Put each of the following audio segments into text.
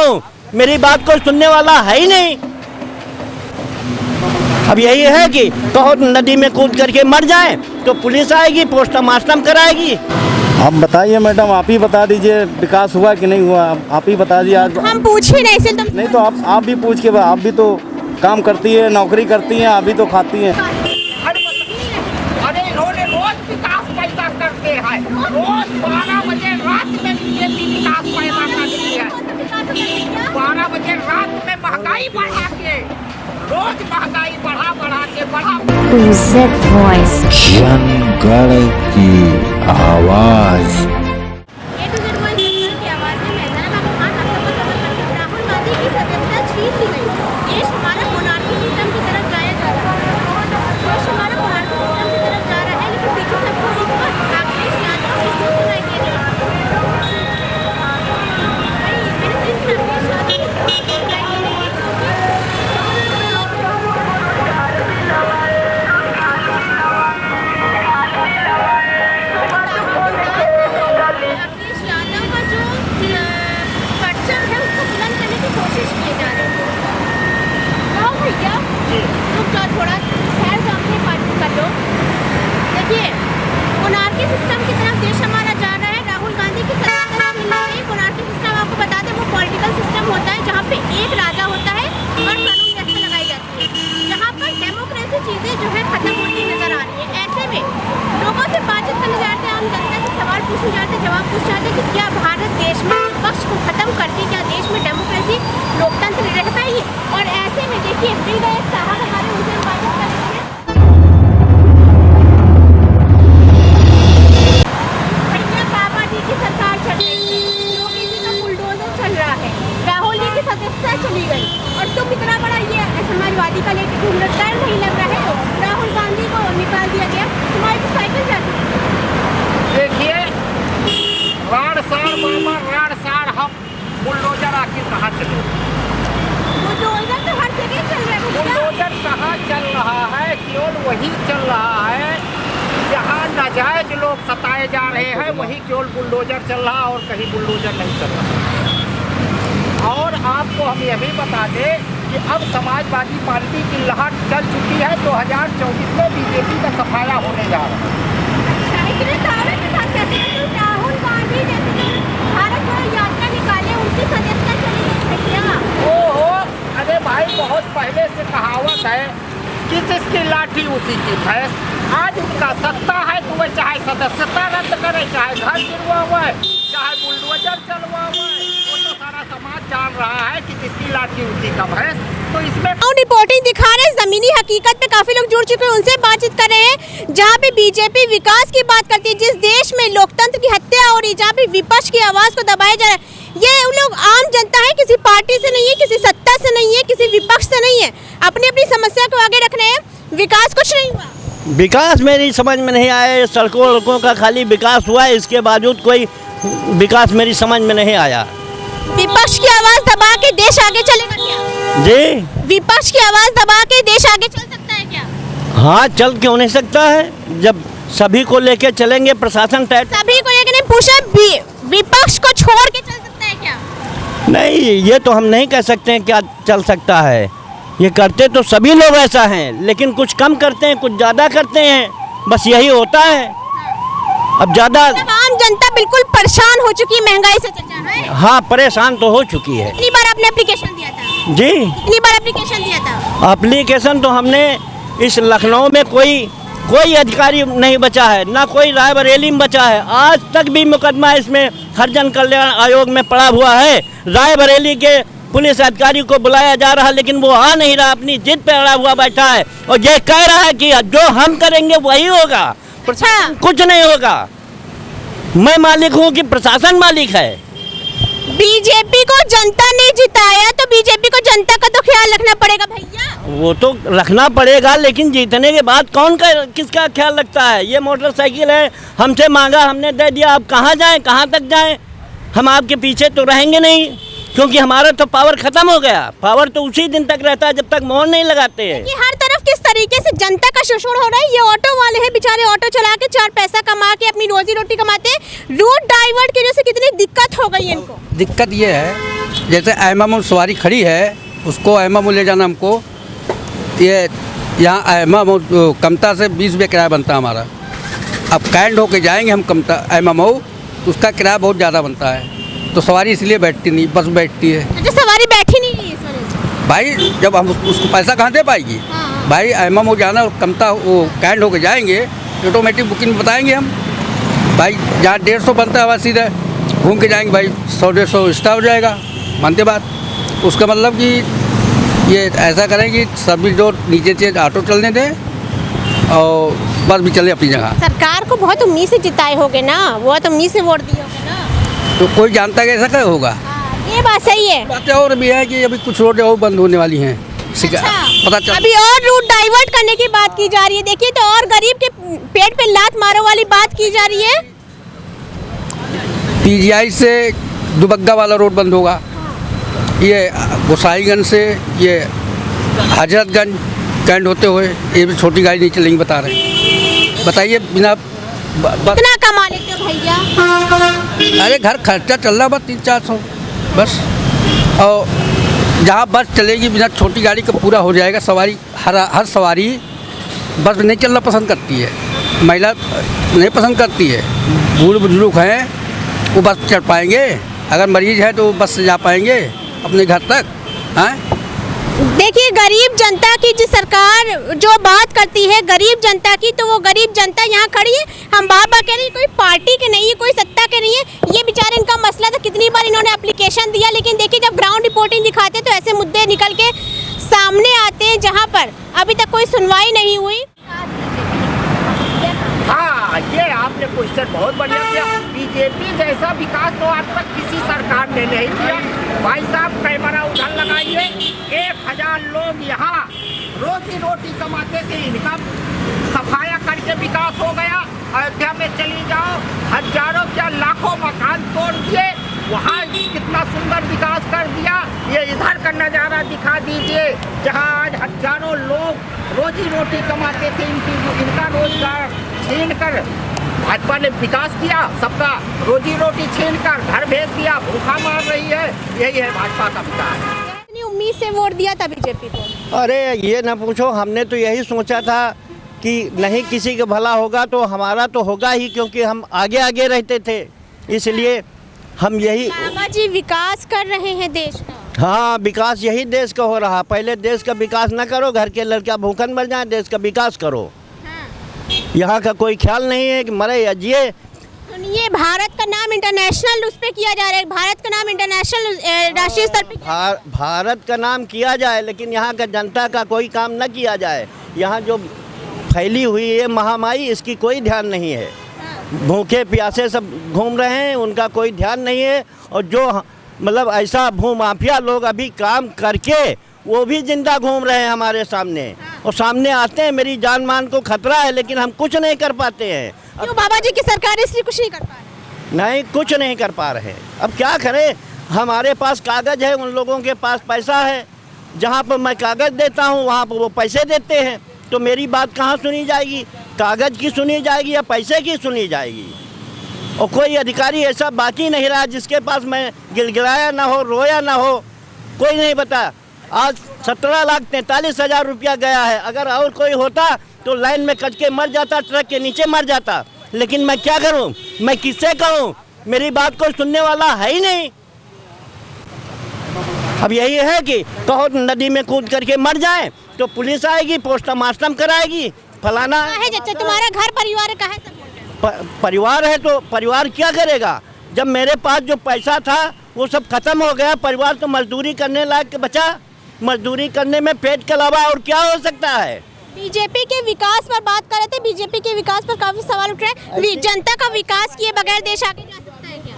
हूँ, मेरी बात को सुनने वाला है ही नहीं। अब यही है कि कहो नदी में कूद करके मर जाए तो पुलिस आएगी, पोस्टमार्टम कराएगी। आप बताइए मैडम, आप ही बता दीजिए विकास हुआ कि नहीं हुआ, आप ही बता दीजिए। आज हम पूछ ही नहीं सिर्फ नहीं तो आप भी पूछ के, आप भी तो काम करती है, नौकरी करती हैं, आप भी तो खाती हैं। अरे इन्होंने रोज विकास पैदा करते हैं, रोज 12 बजे रात में बीजेपी विकास पैदा करती है। 12 बजे रात में महंगाई बढ़ा के, रोज महंगाई बढ़ा के जनगण की आवाज। राहुल गांधी की सदस्यता छीन ली गई। देश हमारा मोनार्की सिस्टम की तरफ जाया जा रहा है। देश हमारा मोनार्की सिस्टम की तरफ जा रहा है, लेकिन पीछे सबको इस वक्त अखिलेश यादव की सुनाई दे रही है। अखिलेश यादव का जो परचम है उसको बुलंद करने की कोशिश की जा रही है। हाँ भैया, रुक जाओ थोड़ा, खैर जाम से बात कर लो। देखिए, मोनार्की सिस्टम की तरफ देश हमारा जा रहा है। राहुल गांधी की सदस्यता छीन ली गई। मोनार्की सिस्टम आपको बता दें, वो पॉलिटिकल सिस्टम होता है जहाँ पे एक राजा होता है और कानून व्यवस्था लगाई जाती है, जहाँ पर डेमोक्रेसी चीज़ें जो है खत्म होती नजर आ रही है। ऐसे में लोगों से बातचीत करने जाते हैं, आम जनता से सवाल पूछने जाते हैं, जवाब पूछ जाते हैं कि क्या भारत देश में विपक्ष को खत्म करके क्या देश में डेमोक्रेसी लोकतंत्र रह पाएगी। और ऐसे में देखिए, मिल गए साहब हमारे, उनसे हम बातचीत कर रहे हैं। भैया, बाबा जी की सरकार चल रही है, योगी जी का बुलडोजर चल रहा है, राहुल जी की सदस्यता चली गई, और तुम इतना बड़ा ये समाजवादी का लेके घूम रहा है, नहीं लग रहा है। राहुल गांधी को निकाल दिया गया, तुम्हारी तो साइकिल जाती है। देखिए, राड़साड़ बाबा राड़साड़, हम बुलडोजर आखिर कहाँ चले? बुलडोजर तो हर जगह चल रहा है। बुलडोजर कहाँ चल रहा है? केवल वही चल रहा है जहाँ नाजायज लोग सताए जा रहे हैं, वही केवल बुलडोजर चल रहा, और कहीं बुलडोजर नहीं चल रहा। और आपको हम यह भी बता दें कि अब समाजवादी पार्टी की लहर चल चुकी है। 2024 में बीजेपी का सफाया होने जा रहा है। राहुल गांधी जैसे भारत जोड़ो यात्रा निकाले, उनकी सदस्यता चली गई भैया। ओहो, अरे भाई, बहुत पहले से कहावत है कि जिसकी लाठी उसी की भैंस। आज उनका सत्ता है तो वह चाहे सदस्यता रद्द करे, चाहे घर गिरवा हुआ है, चाहे बुलडोजर चलवा हुआ है, वो तो सारा समाज जान रहा है कि जिसकी लाठी उसी का भैंस। तो इसमें रिपोर्टिंग दिखा रहे हैं, जमीनी हकीकत पे काफी लोग जुड़ चुके हैं, उनसे बातचीत कर रहे हैं। जहाँ पे बीजेपी विकास की बात करती है, जिस देश में लोकतंत्र की हत्या हो रही है, जहाँ पे विपक्ष की आवाज को दबाया जा रहा है, ये उन लोग आम जनता है, किसी पार्टी से नहीं है, किसी सत्ता से नहीं है, किसी विपक्ष से नहीं है, अपनी अपनी समस्या को आगे रख रहे हैं। विकास कुछ नहीं हुआ। विकास मेरी समझ में नहीं आया। सड़कों का खाली विकास हुआ है, इसके बावजूद कोई विकास मेरी समझ में नहीं आया। विपक्ष की आवाज दबा के देश आगे चलेगा क्या? जी, विपक्ष की आवाज दबा के देश आगे चल सकता है क्या? हाँ, चल क्यों नहीं सकता है, जब सभी को लेके चलेंगे। प्रशासन टाइट, सभी को लेकर नहीं पूछा, विपक्ष को छोड़ के चल सकता है क्या? नहीं, ये तो हम नहीं कह सकते हैं क्या चल सकता है। ये करते तो सभी लोग ऐसा हैं, लेकिन कुछ कम करते हैं, कुछ ज़्यादा करते हैं, बस यही होता है। अब ज़्यादा आम जनता बिल्कुल परेशान हो चुकी है महंगाई से, चाचा है? हाँ, परेशान तो हो चुकी है। कितनी बार आपने एप्लीकेशन दिया था? जी, कितनी बार एप्लीकेशन दिया था? एप्लीकेशन तो हमने इस लखनऊ में कोई अधिकारी नहीं बचा है, ना कोई रायबरेली में बचा है। आज तक भी मुकदमा इसमें हरिजन कल्याण आयोग में पड़ा हुआ है। रायबरेली के पुलिस अधिकारी को बुलाया जा रहा है, लेकिन वो आ नहीं रहा, अपनी जिद पे अड़ा हुआ बैठा है और ये कह रहा है कि जो हम करेंगे वही होगा, प्रशासन कुछ नहीं होगा। मैं मालिक हूँ कि प्रशासन मालिक है? बीजेपी को जनता ने जिताया तो बीजेपी को जनता का तो ख्याल रखना पड़ेगा भैया। वो तो रखना पड़ेगा, लेकिन जीतने के बाद किसका ख्याल रखता है? ये मोटरसाइकिल है, हमसे मांगा, हमने दे दिया, आप कहाँ जाएं, कहाँ तक जाएं? हम आपके पीछे तो रहेंगे नहीं, क्योंकि हमारा तो पावर खत्म हो गया। पावर तो उसी दिन तक रहता है जब तक मोहर नहीं लगाते हैं। कि हर तरफ किस तरीके से जनता का शोषण हो रहा है। ये ऑटो वाले हैं बेचारे, ऑटो चला के 4 पैसा कमा के अपनी रोजी रोटी कमाते हैं। रोड डाइवर्ट की वजह से कितनी दिक्कत हो गई इनको। दिक्कत ये है जैसे एमामो सवारी खड़ी है उसको एमामो ले जाना हमको, ये यहाँ एमामो कमता से 20 रुपये किराया बनता है हमारा। अब कैंट होके जाएंगे हम कमता एमामो, उसका किराया बहुत ज़्यादा बनता है, तो सवारी इसलिए बैठती नहीं, बस बैठती है। अच्छा, सवारी बैठी नहीं है इस वजह से? भाई जब हम उसको पैसा कहाँ दे पाएगी? हाँ। भाई एमामो जाना और कमता वो कैंट होके जाएंगे, ऑटोमेटिक बुकिंग बताएंगे हम। भाई जहाँ 150 बनता है वहाँ सीधे घूम के जाएंगे, भाई 100-150 एक्स्ट्रा हो जाएगा, मानते बात। उसका मतलब कि ये ऐसा करें कि सभी जो नीचे से ऑटो चलने दें और बस भी चले अपनी जगह। सरकार को बहुत उम्मीद से जिताए होगे ना, बहुत उम्मीद से वोट दिए होगे ना। तो कोई जानता है कैसा क्या होगा? ये बात सही है। बातें और भी है कि अभी कुछ रोडें और बंद होने वाली हैं। अच्छा, पता चल अभी और रूट डाइवर्ट करने की बात की जा रही है। देखिए तो और गरीब के पेट पे लात मारो वाली बात की जा रही है। PGI से दुबग्गा वाला रोड बंद होगा, ये गोसाईगंज से ये हजरतगंज कैंट होते हुए ये भी छोटी गाड़ी नहीं चलेंगी, बता रहे हैं। बताइए बिना कितना कमा लेते हो भैया? अरे घर खर्चा चल रहा बस 300-400 बस। और जहाँ बस चलेगी बिना छोटी गाड़ी का पूरा हो जाएगा। सवारी हर सवारी बस में नहीं चलना पसंद करती है, महिला नहीं पसंद करती है, बूढ़े बुजुर्ग हैं वो बस चढ़ पाएंगे, अगर मरीज है तो वो बस से जा पाएंगे अपने घर तक। हैं देखिए गरीब जनता की जो सरकार जो बात करती है गरीब जनता की, तो वो गरीब जनता यहाँ खड़ी है। हम बार बार कह रहे हैं कोई पार्टी के नहीं है, कोई सत्ता के नहीं है। ये बेचारे इनका मसला था, कितनी बार इन्होंने एप्लीकेशन दिया, लेकिन देखिए जब ग्राउंड रिपोर्टिंग दिखाते तो ऐसे मुद्दे निकल के सामने आते हैं जहाँ पर अभी तक कोई सुनवाई नहीं हुई। हाँ, ये आपने क्वेश्चन बहुत बढ़िया किया। बीजेपी जैसा विकास तो आज तक किसी सरकार ने नहीं किया। भाई साहब कैमरा उधर लगाइए, 1000 लोग यहाँ रोजी रोटी कमाते थे, इनका सफाया करके विकास हो गया। अयोध्या में चली जाओ, हजारों क्या लाखों मकान तोड़ दिए, वहाँ कितना सुंदर विकास कर दिया। ये इधर का नज़ारा दिखा दीजिए जहाँ आज हजारों लोग रोजी रोटी कमाते थे, इनका रोजगार छीन कर भाजपा ने विकास किया, सबका रोजी रोटी छीन कर घर भेज दिया, भूखा मार रही है। यही है भाजपा का विकास। इतनी उम्मीद से वोट दिया था बीजेपी को। अरे ये ना पूछो, हमने तो यही सोचा था कि नहीं किसी का भला होगा तो हमारा तो होगा ही, क्योंकि हम आगे आगे रहते थे, इसलिए हम यही। बाबा जी विकास कर रहे हैं देश का। हाँ, विकास यही देश का हो रहा। पहले देश का विकास ना करो, घर के लड़का भूखन मर जाए, देश का विकास करो। यहाँ का कोई ख्याल नहीं है कि मरे या जिए। सुनिए, भारत का नाम इंटरनेशनल उस पे किया जा रहा है, भारत का नाम इंटरनेशनल राष्ट्रीय स्तर पे भारत का नाम किया जाए, लेकिन यहाँ का जनता का कोई काम न किया जाए। यहाँ जो फैली हुई है महामारी, इसकी कोई ध्यान नहीं है। भूखे प्यासे सब घूम रहे हैं, उनका कोई ध्यान नहीं है। और जो मतलब ऐसा भूमाफिया लोग अभी काम करके वो भी जिंदा घूम रहे हैं हमारे सामने, और सामने आते हैं, मेरी जान मान को खतरा है, लेकिन हम कुछ नहीं कर पाते हैं। क्यों बाबा जी की सरकार इसलिए कुछ नहीं कर पा रही? नहीं, कुछ नहीं कर पा रहे। अब क्या करें, हमारे पास कागज़ है, उन लोगों के पास पैसा है। जहाँ पर मैं कागज़ देता हूँ वहाँ पर वो पैसे देते हैं, तो मेरी बात कहाँ सुनी जाएगी? कागज़ की सुनी जाएगी या पैसे की सुनी जाएगी? और कोई अधिकारी ऐसा बाकी नहीं रहा जिसके पास मैं गिड़गिड़ाया ना हो, रोया ना हो, कोई नहीं बता। आज 17,43,000 रुपया गया है। अगर और कोई होता तो लाइन में कट के मर जाता, ट्रक के नीचे मर जाता। लेकिन मैं क्या करूं, मैं किससे कहूं? मेरी बात कोई सुनने वाला है ही नहीं। अब यही है कि कहो नदी में कूद करके मर जाए तो पुलिस आएगी, पोस्टमार्टम कराएगी, फलाना है। चाचा तुम्हारा घर परिवार का है, परिवार है तो परिवार क्या करेगा? जब मेरे पास जो पैसा था वो सब खत्म हो गया, परिवार तो मजदूरी करने लायक बचा। मजदूरी करने में पेट के अलावा और क्या हो सकता है? बीजेपी के विकास पर बात कर रहे थे, बीजेपी के विकास पर काफी सवाल उठ रहे हैं। जनता का विकास किए बगैर देश आगे जा सकता है क्या?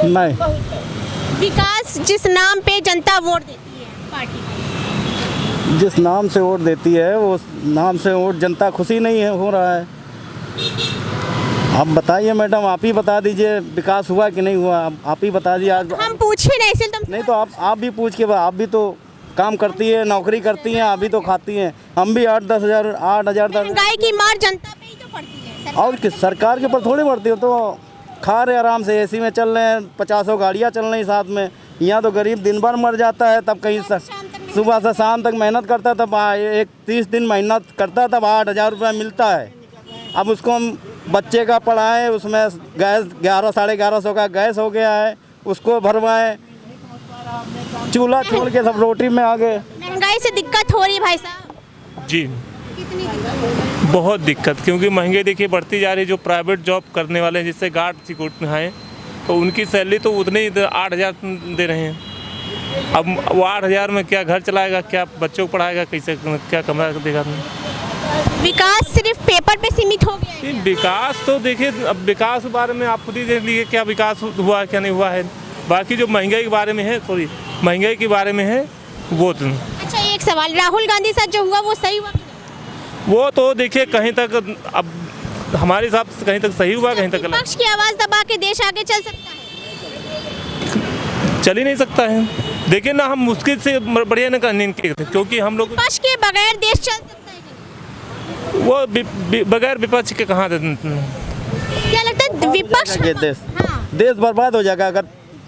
नहीं। विकास जिस नाम पे जनता वोट देती है पार्टी को, जिस नाम से वोट देती है वो नाम से वोट जनता खुशी नहीं है हो रहा है। आप बताइए मैडम, आप ही बता दीजिए विकास हुआ कि नहीं हुआ, आप ही बता दीजिए। आज हम पूछे नहीं इसलिए तुम नहीं तो आप भी पूछ के, आप भी तो काम करती है, नौकरी करती हैं, आप भी तो खाती हैं। हम भी 8-10 हज़ार 8,000 महंगाई की मार जनता पे ही तो पड़ती है। और किस सरकार के ऊपर थोड़ी पड़ती हो? तो खा रहे आराम से, एसी में चल रहे हैं, 50 गाड़ियाँ चल रही साथ में, यहाँ तो गरीब दिन भर मर जाता है, तब कहीं सुबह से शाम तक मेहनत करता है, तब एक 30 दिन मेहनत करता है, तब 8,000 रुपया मिलता है। अब उसको हम बच्चे का पढ़ाएं, उसमें गैस 1100-1150 का गैस हो गया है, उसको भरवाएं, चूल्हा छोड़ के सब रोटी में आ गए। महंगाई से दिक्कत हो रही है भाई साहब? जी कितनी दिक्कत? बहुत दिक्कत, क्योंकि महंगाई देखिए बढ़ती जा रही है। जो प्राइवेट जॉब करने वाले हैं, जिससे गार्ड सिक्योरिटी में हैं, तो उनकी सैलरी तो उतने ही 8,000 दे रहे हैं। अब वो 8,000 में क्या घर चलाएगा, क्या बच्चों को पढ़ाएगा, कैसे क्या कमरा देगा? विकास सिर्फ पेपर पे सीमित हो गया है। विकास तो देखिए, अब विकास के बारे में आप खुद ही देख लीजिए क्या विकास हुआ है क्या नहीं हुआ है। बाकी जो महंगाई के बारे में है, सॉरी महंगाई के बारे में है वो तो। अच्छा एक सवाल, राहुल गांधी साथ जो हुआ वो सही हुआ? वो तो देखिए कहीं तक, अब हमारे हिसाब से कहीं तक सही हुआ, कहीं तक गलत। विपक्ष की आवाज दबा के देश आगे चल सकता है? चल ही नहीं सकता है। देखिए ना, हम मुश्किल से बढ़िया न करने के, क्योंकि हम लोग विपक्ष के बगैर देश चल सकता है? वो बगैर विपक्ष के कहाँ देते हैं? क्या लगता है विपक्ष? देश बर्बाद हो जाएगा अगर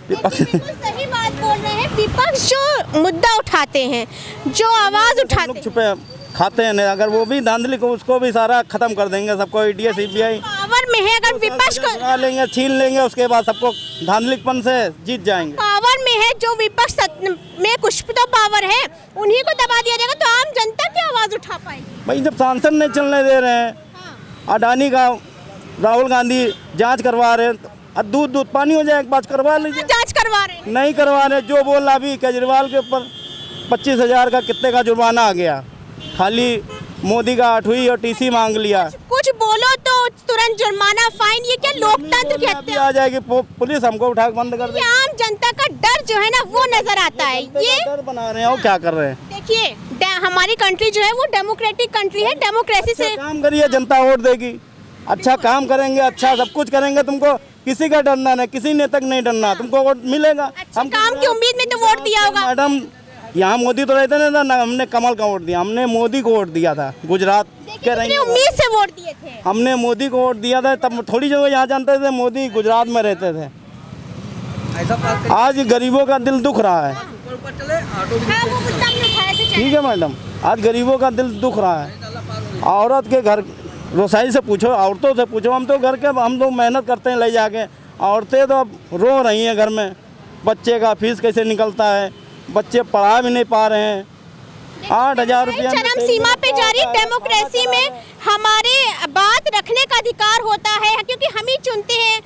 विपक्ष। बिल्कुल सही बात बोल रहे हैं। विपक्ष जो मुद्दा उठाते हैं, जो आवाज उठाते हैं, छुपे खाते हैं, अगर वो भी धांधली को उसको भी सारा खत्म कर देंगे, सबको ईडी सीबीआई पावर में है। अगर विपक्ष को बना लेंगे, छीन लेंगे, उसके बाद सबको धांधलीपन से जीत जाएंगे। पावर में है, जो विपक्ष में कुछ तो पावर है, उन्हीं को दबा दिया जाएगा, तो आम जनता की आवाज उठा पाएगी। भाई जब सांसद नहीं चलने दे रहे हैं, अडानी का राहुल गांधी जांच करवा रहे हैं, दूध पानी हो जाए, एक बात करवा लीजिए। जांच करवा रहे हैं? नहीं करवा रहे। जो बोल रहा अभी केजरीवाल के ऊपर 25,000 का कितने का जुर्माना आ गया, खाली मोदी का 8वीं और टीसी मांग लिया। कुछ बोलो तो तुरंत जुर्माना, फाइन, ये क्या लोकतंत्र की हत्या? आ जाएगी पुलिस, हमको उठा के बंद कर देगी। आम जनता का डर जो है ना वो नजर आता है। ये डर बना रहे हैं और क्या कर रहे हैं? देखिए हमारी कंट्री जो है वो डेमोक्रेटिक कंट्री है, डेमोक्रेसी से काम करिए, जनता वोट देगी। अच्छा काम करेंगे, अच्छा सब कुछ करेंगे, तुमको किसी का डरना नहीं, किसी नेता का नहीं डरना, तुमको वोट मिलेगा। अच्छा काम की उम्मीद में तो वोट दिया होगा। मैडम यहाँ मोदी तो रहते ना, हमने कमल का वोट दिया, हमने मोदी को वोट दिया था गुजरात के कितनी उम्मीद से वोट दिए थे? हमने मोदी को वोट दिया था, तब थोड़ी जगह यहाँ जानते थे, मोदी गुजरात में रहते थे। आज गरीबों का दिल दुख रहा है। हाँ, वो मुद्दा हमने उठाया था। ठीक है मैडम, आज गरीबों का दिल दुख रहा है। औरत के घर रसोई से पूछो, औरतों से पूछो, हम तो घर के हम लोग मेहनत करते हैं ले जाके, औरतें तो अब रो रही हैं घर में, बच्चे का फीस कैसे निकलता है, बच्चे पढ़ा भी नहीं पा रहे हैं। 8,000 रुपया चरम सीमा पे जारी डेमोक्रेसी में हमारे बात रखने का अधिकार होता है, क्योंकि हम ही चुनते हैं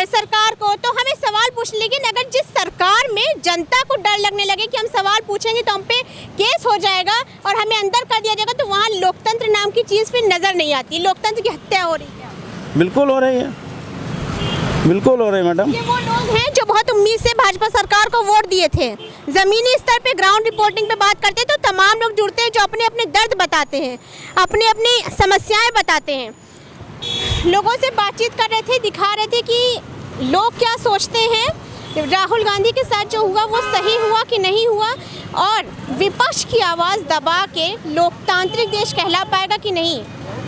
सरकार को, तो हमें सवाल पूछ। लेकिन अगर जिस सरकार में जनता को डर लगने लगे कि हम सवाल पूछेंगे तो हम पे केस हो जाएगा और हमें अंदर कर दिया जाएगा, तो वहाँ लोकतंत्र नाम की चीज़ फिर नजर नहीं आती। लोकतंत्र की हत्या हो रही है। बिल्कुल हो रही है, बिल्कुल हो रही है मैडम। ये वो लोग हैं जो बहुत उम्मीद से भाजपा सरकार को वोट दिए थे। जमीनी स्तर पे ग्राउंड रिपोर्टिंग पे बात करते हैं तो तमाम लोग जुड़ते हैं जो अपने अपने दर्द बताते हैं, अपनी अपनी समस्याएं बताते हैं। लोगों से बातचीत कर रहे थे, दिखा रहे थे कि लोग क्या सोचते हैं, राहुल गांधी के साथ जो हुआ वो सही हुआ कि नहीं हुआ, और विपक्ष की आवाज़ दबा के लोकतांत्रिक देश कहला पाएगा कि नहीं।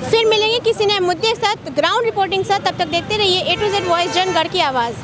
फिर मिलेंगे किसी नए मुद्दे के साथ, ग्राउंड रिपोर्टिंग के साथ। तब तक देखते रहिए A to Z voice, Jangarh की आवाज़।